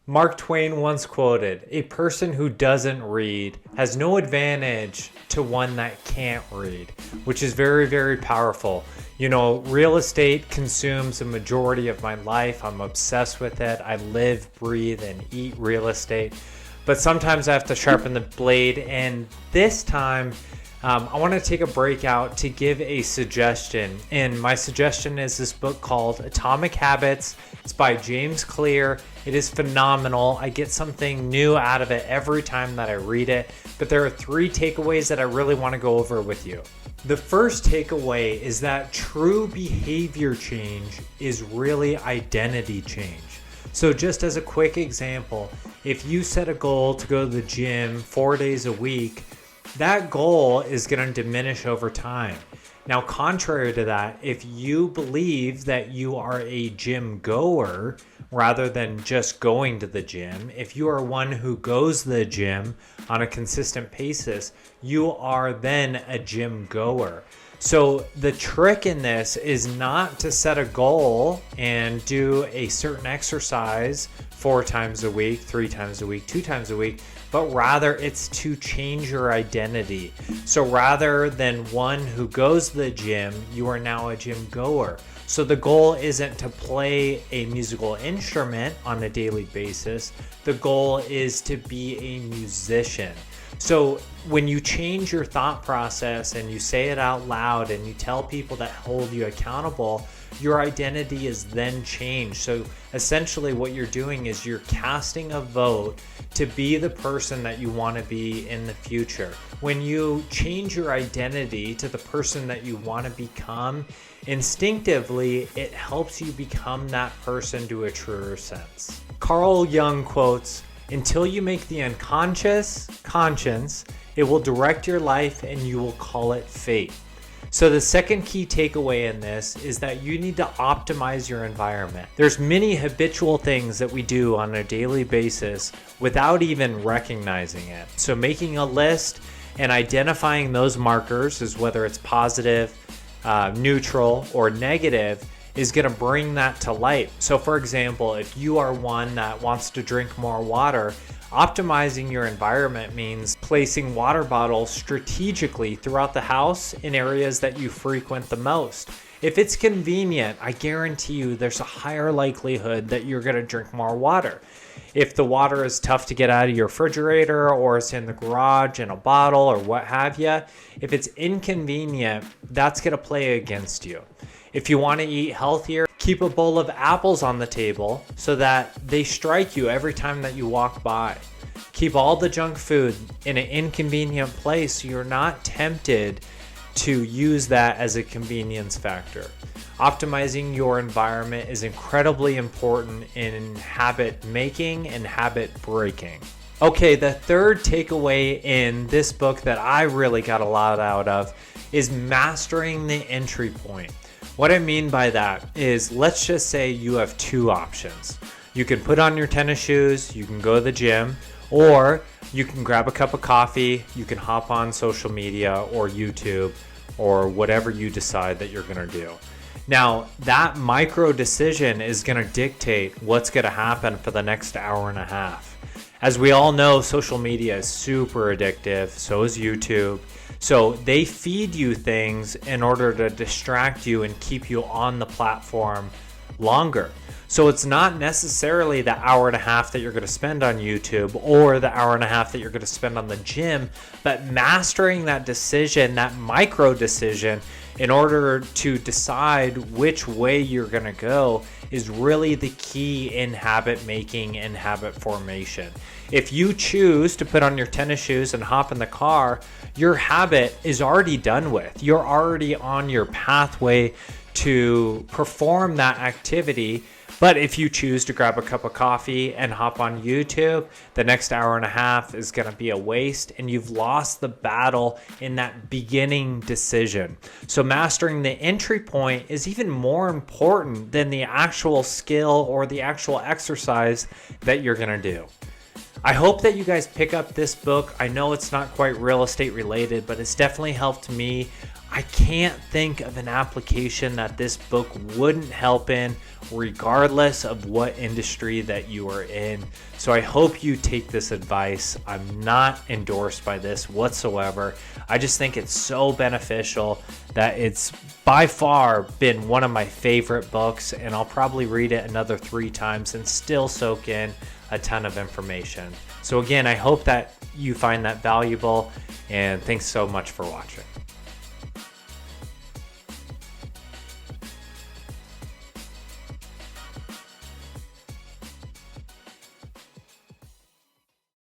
Mark Twain once quoted, "A person who doesn't read has no advantage to one that can't read," which is very, very powerful. You know, real estate consumes a majority of my life. I'm obsessed with it. I live, breathe, and eat real estate. But sometimes I have to sharpen the blade, and this time I want to take a break out to give a suggestion. And my suggestion is this book called Atomic Habits. It's by James Clear. It is phenomenal. I get something new out of it every time that I read it. But there are 3 takeaways that I really want to go over with you. The first takeaway is that true behavior change is really identity change. So just as a quick example, if you set a goal to go to the gym 4 days a week, that goal is going to diminish over time. Now, contrary to that, if you believe that you are a gym goer rather than just going to the gym, if you are one who goes to the gym on a consistent basis, you are then a gym goer. So the trick in this is not to set a goal and do a certain exercise 4 times a week, 3 times a week, 2 times a week, but rather it's to change your identity. So rather than one who goes to the gym, you are now a gym goer. So the goal isn't to play a musical instrument on a daily basis. The goal is to be a musician. So when you change your thought process and you say it out loud and you tell people that hold you accountable, your identity is then changed. So essentially what you're doing is you're casting a vote to be the person that you want to be in the future. When you change your identity to the person that you want to become, instinctively it helps you become that person to a truer sense. Carl Jung quotes, "Until you make the unconscious conscience, it will direct your life and you will call it fate." So the second key takeaway in this is that you need to optimize your environment. There's many habitual things that we do on a daily basis without even recognizing it. So making a list and identifying those markers as whether it's positive, neutral, or negative is going to bring that to light. So for example, if you are one that wants to drink more water, optimizing your environment means placing water bottles strategically throughout the house in areas that you frequent the most. If it's convenient, I guarantee you there's a higher likelihood that you're going to drink more water. If the water is tough to get out of your refrigerator or it's in the garage in a bottle or what have you, if it's inconvenient, that's going to play against you. If you want to eat healthier, keep a bowl of apples on the table so that they strike you every time that you walk by. Keep all the junk food in an inconvenient place so you're not tempted to use that as a convenience factor. Optimizing your environment is incredibly important in habit making and habit breaking. Okay, the third takeaway in this book that I really got a lot out of is mastering the entry point. What I mean by that is, let's just say you have 2 options. You can put on your tennis shoes, you can go to the gym, or you can grab a cup of coffee, you can hop on social media or YouTube or whatever you decide that you're going to do. Now, that micro decision is going to dictate what's going to happen for the next hour and a half. As we all know, social media is super addictive, so is YouTube. So they feed you things in order to distract you and keep you on the platform longer. So it's not necessarily the hour and a half that you're going to spend on YouTube or the hour and a half that you're going to spend on the gym, but mastering that decision, that micro decision, in order to decide which way you're going to go is really the key in habit making and habit formation. If you choose to put on your tennis shoes and hop in the car, your habit is already done with. You're already on your pathway to perform that activity. But if you choose to grab a cup of coffee and hop on YouTube, the next hour and a half is going to be a waste and you've lost the battle in that beginning decision. So mastering the entry point is even more important than the actual skill or the actual exercise that you're going to do. I hope that you guys pick up this book. I know it's not quite real estate related, but it's definitely helped me. I can't think of an application that this book wouldn't help in, regardless of what industry that you are in. So I hope you take this advice. I'm not endorsed by this whatsoever. I just think it's so beneficial that it's by far been one of my favorite books, and I'll probably read it another 3 times and still soak in a ton of information. So again, I hope that you find that valuable, and thanks so much for watching.